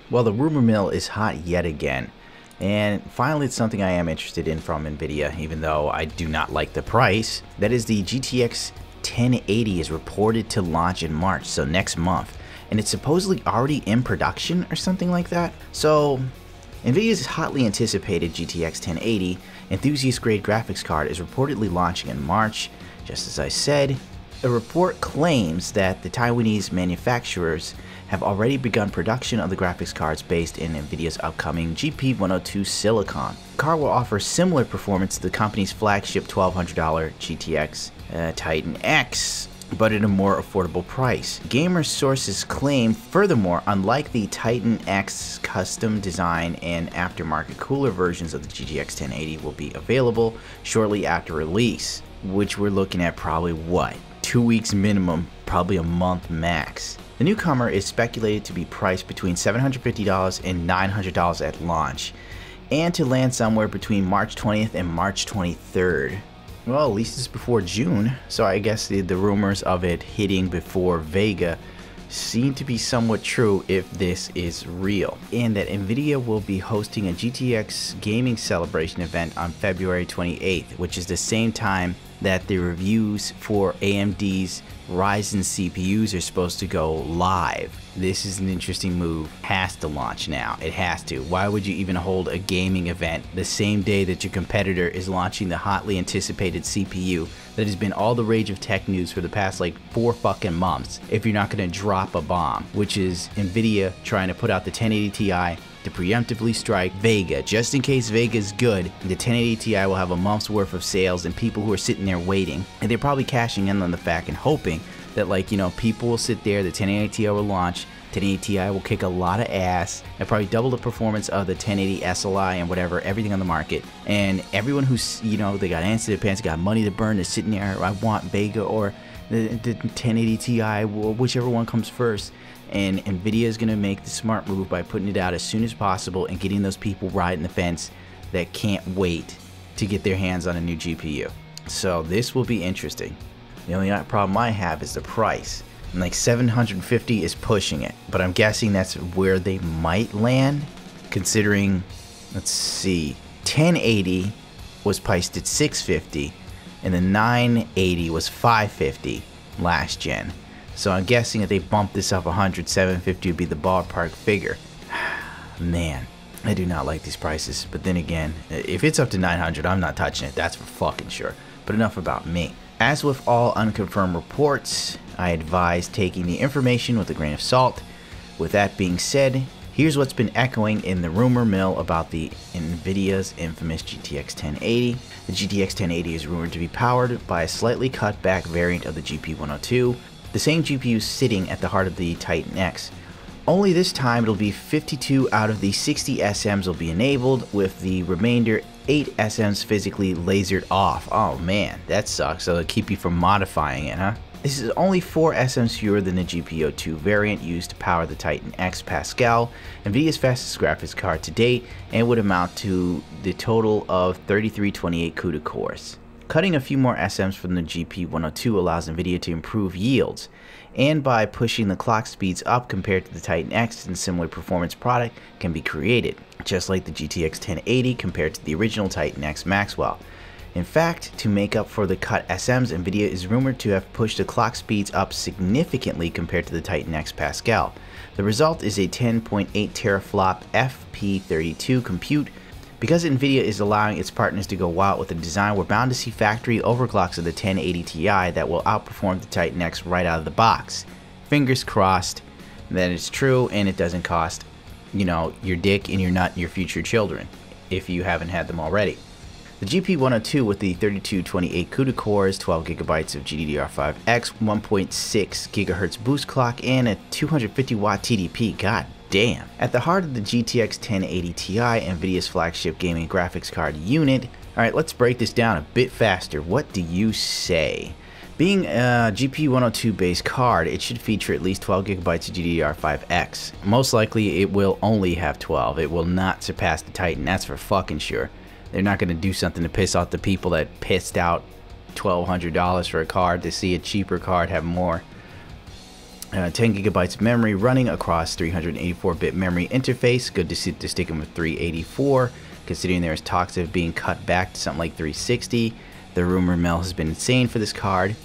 Well, the rumor mill is hot yet again, and finally it's something I am interested in from Nvidia, even though I do not like the price. That is, the GTX 1080 is reported to launch in March, so next month, and it's supposedly already in production or something like that. So Nvidia's hotly anticipated GTX 1080 enthusiast grade graphics card is reportedly launching in March. Just as I said, a report claims that the Taiwanese manufacturers have already begun production of the graphics cards based in Nvidia's upcoming GP102 silicon. The card will offer similar performance to the company's flagship $1,200 GTX Titan X, but at a more affordable price. Gamer sources claim, furthermore, unlike the Titan X, custom design and aftermarket cooler versions of the GTX 1080 will be available shortly after release, which we're looking at probably what? 2 weeks minimum, probably a month max. The newcomer is speculated to be priced between $750 and $900 at launch, and to land somewhere between March 20th and March 23rd. Well, at least it's before June, so I guess the rumors of it hitting before Vega seem to be somewhat true if this is real. And that Nvidia will be hosting a GTX gaming celebration event on February 28th, which is the same time that the reviews for AMD's Ryzen CPUs are supposed to go live. This is an interesting move. Has to launch now. It has to. Why would you even hold a gaming event the same day that your competitor is launching the hotly anticipated CPU that has been all the rage of tech news for the past like 4 fucking months, if you're not going to drop a bomb, which is Nvidia trying to put out the 1080 Ti to preemptively strike Vega. Just in case Vega is good, the 1080 Ti will have a month's worth of sales and people who are sitting there waiting, and they're probably cashing in on the fact and hoping that, like, you know, people will sit there, the 1080 Ti will launch, 1080 Ti will kick a lot of ass and probably double the performance of the 1080 SLI and whatever, everything on the market, and everyone who's, you know, they got ants to their pants, got money to burn, they're sitting there, I want Vega or the 1080 Ti, whichever one comes first. And Nvidia is going to make the smart move by putting it out as soon as possible and getting those people riding the fence that can't wait to get their hands on a new GPU. So this will be interesting. The only problem I have is the price. And like 750 is pushing it, but I'm guessing that's where they might land, considering, let's see, 1080 was priced at 650 and the 980 was 550 last gen. So I'm guessing if they bump this up 100, 750 would be the ballpark figure. Man, I do not like these prices. But then again, if it's up to 900, I'm not touching it. That's for fucking sure. But enough about me. As with all unconfirmed reports, I advise taking the information with a grain of salt. With that being said, here's what's been echoing in the rumor mill about the Nvidia's infamous GTX 1080. The GTX 1080 is rumored to be powered by a slightly cut back variant of the GP102. The same GPU sitting at the heart of the Titan X. Only this time it'll be 52 out of the 60 SMs will be enabled, with the remainder 8 SMs physically lasered off. Oh man, that sucks. So it'll keep you from modifying it, huh? This is only 4 SMs fewer than the GP02 variant used to power the Titan X Pascal, Nvidia's fastest graphics card to date, and would amount to the total of 3328 CUDA cores. Cutting a few more SMs from the GP102 allows Nvidia to improve yields, and by pushing the clock speeds up compared to the Titan X, and similar performance product can be created, just like the GTX 1080 compared to the original Titan X Maxwell. In fact, to make up for the cut SMs, Nvidia is rumored to have pushed the clock speeds up significantly compared to the Titan X Pascal. The result is a 10.8 teraflop FP32 compute. Because Nvidia is allowing its partners to go wild with the design, we're bound to see factory overclocks of the 1080 Ti that will outperform the Titan X right out of the box. Fingers crossed that it's true and it doesn't cost, you know, your dick and your nut and your future children, if you haven't had them already. The GP102 with the 3228 CUDA cores, 12 GB of GDDR5X, 1.6 GHz boost clock, and a 250 watt TDP. God damn. At the heart of the GTX 1080 Ti, Nvidia's flagship gaming graphics card unit. Alright, let's break this down a bit faster. What do you say? Being a GP102 based card, it should feature at least 12 GB of GDDR5X. Most likely it will only have 12. It will not surpass the Titan, that's for fucking sure. They're not going to do something to piss off the people that pissed out $1,200 for a card to see a cheaper card have more. 10 gigabytes of memory running across 384-bit memory interface. Good to see they're sticking with 384, considering there's talks of being cut back to something like 360. The rumor mill has been insane for this card.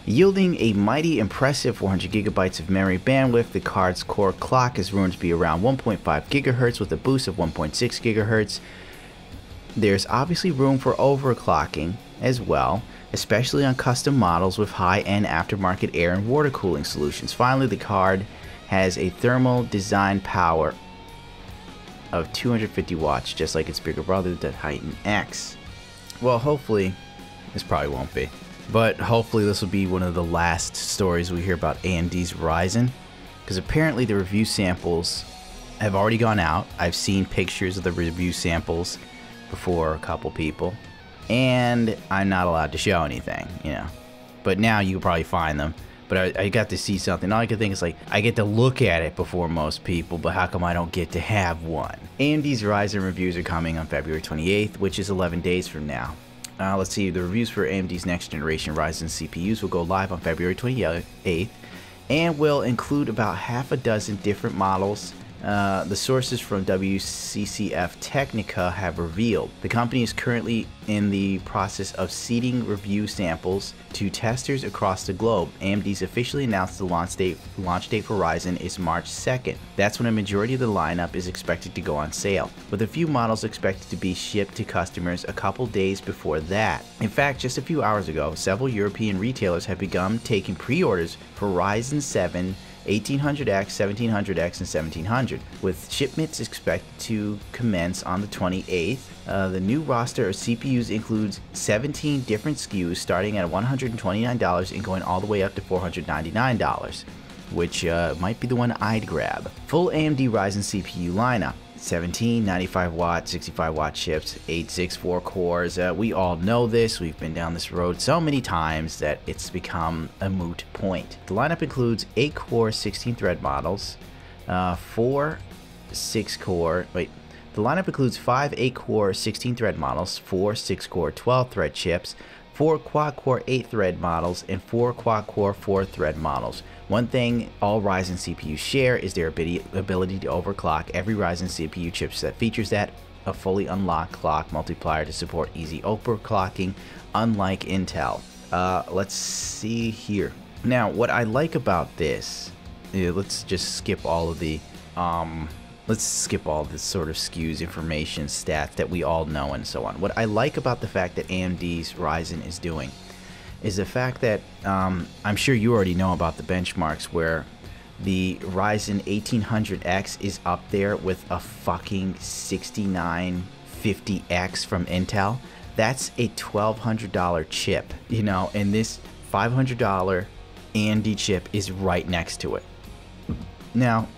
Yielding a mighty impressive 400 gigabytes of memory bandwidth, the card's core clock is rumored to be around 1.5 gigahertz with a boost of 1.6 gigahertz. There's obviously room for overclocking as well, especially on custom models with high-end aftermarket air and water cooling solutions. Finally, the card has a thermal design power of 250 watts, just like its bigger brother, the Titan X. Well, hopefully, this probably won't be, but hopefully this will be one of the last stories we hear about AMD's Ryzen, because apparently the review samples have already gone out. I've seen pictures of the review samples before a couple people, and I'm not allowed to show anything, you know, but now you can probably find them. But I got to see something. All I can think is, like, I get to look at it before most people, but how come I don't get to have one? AMD's Ryzen reviews are coming on February 28th, which is 11 days from now. Let's see, the reviews for AMD's next generation Ryzen CPUs will go live on February 28th and will include about half a dozen different models. The sources from WCCF Technica have revealed the company is currently in the process of seeding review samples to testers across the globe. AMD's officially announced the launch date for Ryzen is March 2nd. That's when a majority of the lineup is expected to go on sale, with a few models expected to be shipped to customers a couple days before that. In fact, just a few hours ago, several European retailers have begun taking pre-orders for Ryzen 7 1800X, 1700X, and 1700, with shipments expected to commence on the 28th. The new roster of CPUs includes 17 different SKUs starting at $129 and going all the way up to $499, which might be the one I'd grab. Full AMD Ryzen CPU lineup: 17 95 watt, 65 watt chips, 864 cores. We all know this. We've been down this road so many times that it's become a moot point. The lineup includes 8 core 16 thread models, 4 6 core, the lineup includes 5 8 core 16 thread models, 4 6 core 12 thread chips, 4 quad core 8 thread models, and 4 quad core 4 thread models. One thing all Ryzen CPUs share is their ability to overclock. Every Ryzen CPU chipset features that, a fully unlocked clock multiplier to support easy overclocking, unlike Intel. Let's see here. Now, what I like about this, let's just skip all of the sort of SKUs, information, stats that we all know and so on. What I like about the fact that AMD's Ryzen is doing is the fact that I'm sure you already know about the benchmarks where the Ryzen 1800X is up there with a fucking 6950X from Intel. That's a $1,200 chip, you know, and this $500 AMD chip is right next to it. Now,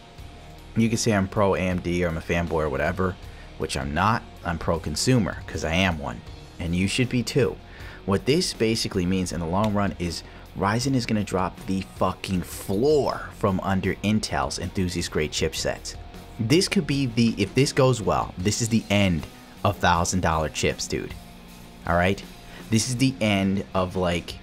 you can say I'm pro AMD or I'm a fanboy or whatever, which I'm not. I'm pro consumer, because I am one, and you should be too. What this basically means in the long run is Ryzen is going to drop the fucking floor from under Intel's enthusiast grade chipsets. This could be the, if this goes well, this is the end of $1,000 chips, dude. Alright? This is the end of, like,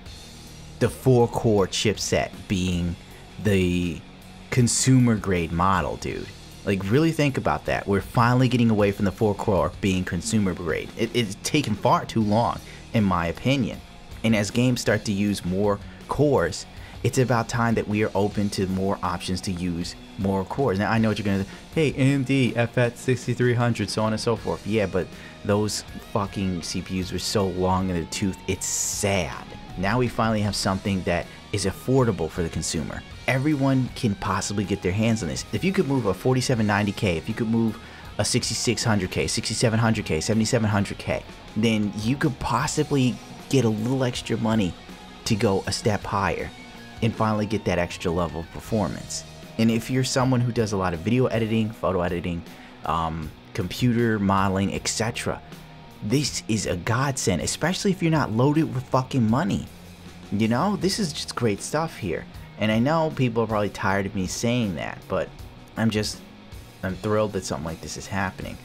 the 4-core chipset being the consumer grade model, dude. Like, really think about that. We're finally getting away from the 4-core being consumer grade. It's taken far too long, in my opinion. And as games start to use more cores, it's about time that we are open to more options to use more cores. Now, I know what you're gonna say, hey, AMD, FX 6300, so on and so forth. Yeah, but those fucking CPUs were so long in the tooth, it's sad. Now we finally have something that is affordable for the consumer. Everyone can possibly get their hands on this. If you could move a 4790K, if you could move a 6600K, 6700K, 7700K, then you could possibly get a little extra money to go a step higher and finally get that extra level of performance. And if you're someone who does a lot of video editing, photo editing, computer modeling, etc., this is a godsend, especially if you're not loaded with fucking money. You know, this is just great stuff here. And I know people are probably tired of me saying that, but I'm thrilled that something like this is happening.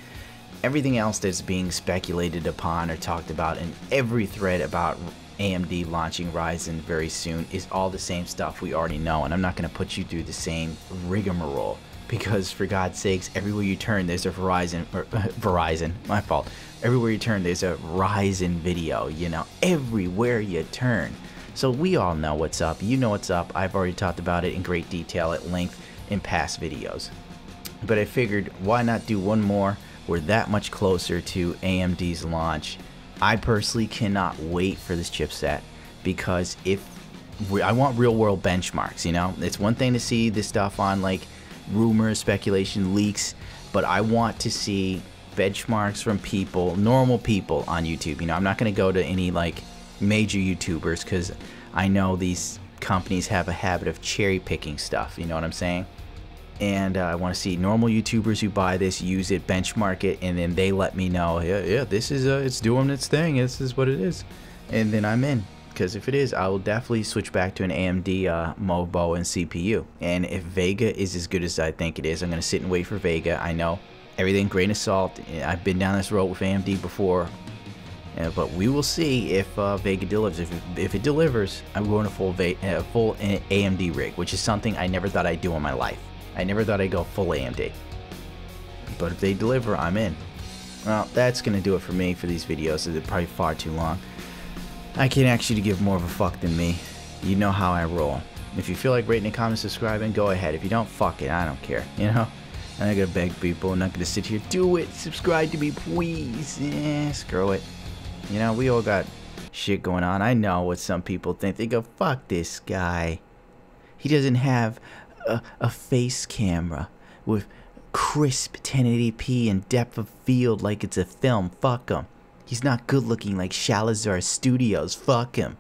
Everything else that's being speculated upon or talked about in every thread about AMD launching Ryzen very soon is all the same stuff we already know, and I'm not going to put you through the same rigmarole, because for God's sakes, everywhere you turn there's a Verizon, my fault. Everywhere you turn there's a Ryzen video, you know, everywhere you turn. So we all know what's up, you know what's up. I've already talked about it in great detail at length in past videos. But I figured, why not do one more? We're that much closer to AMD's launch. I personally cannot wait for this chipset, because I want real world benchmarks, you know? It's one thing to see this stuff on like rumors, speculation, leaks, but I want to see benchmarks from people, normal people on YouTube. You know, I'm not going to go to any like major YouTubers, because I know these companies have a habit of cherry picking stuff, you know what I'm saying? And I want to see normal YouTubers who buy this, use it, benchmark it, and then they let me know, yeah, this is it's doing its thing, this is what it is, and then I'm in. Because if it is, I will definitely switch back to an AMD MOBO and CPU. And if Vega is as good as I think it is, I'm going to sit and wait for Vega. I know everything grain of salt. I've been down this road with AMD before. But we will see if Vega delivers. If it delivers, I'm going to full AMD rig, which is something I never thought I'd do in my life. I never thought I'd go full AMD. But if they deliver, I'm in. Well, that's going to do it for me for these videos. They're probably far too long. I can actually give more of a fuck than me. You know how I roll. If you feel like rating, comment, subscribing, go ahead. If you don't, fuck it. I don't care. You know? I'm not gonna beg people. I'm not gonna sit here. Do it. Subscribe to me, please. Screw it. You know, we all got shit going on. I know what some people think. They go, fuck this guy. He doesn't have a face camera with crisp 1080p and depth of field like it's a film. Fuck him. He's not good looking like Shalazar Studios. Fuck him.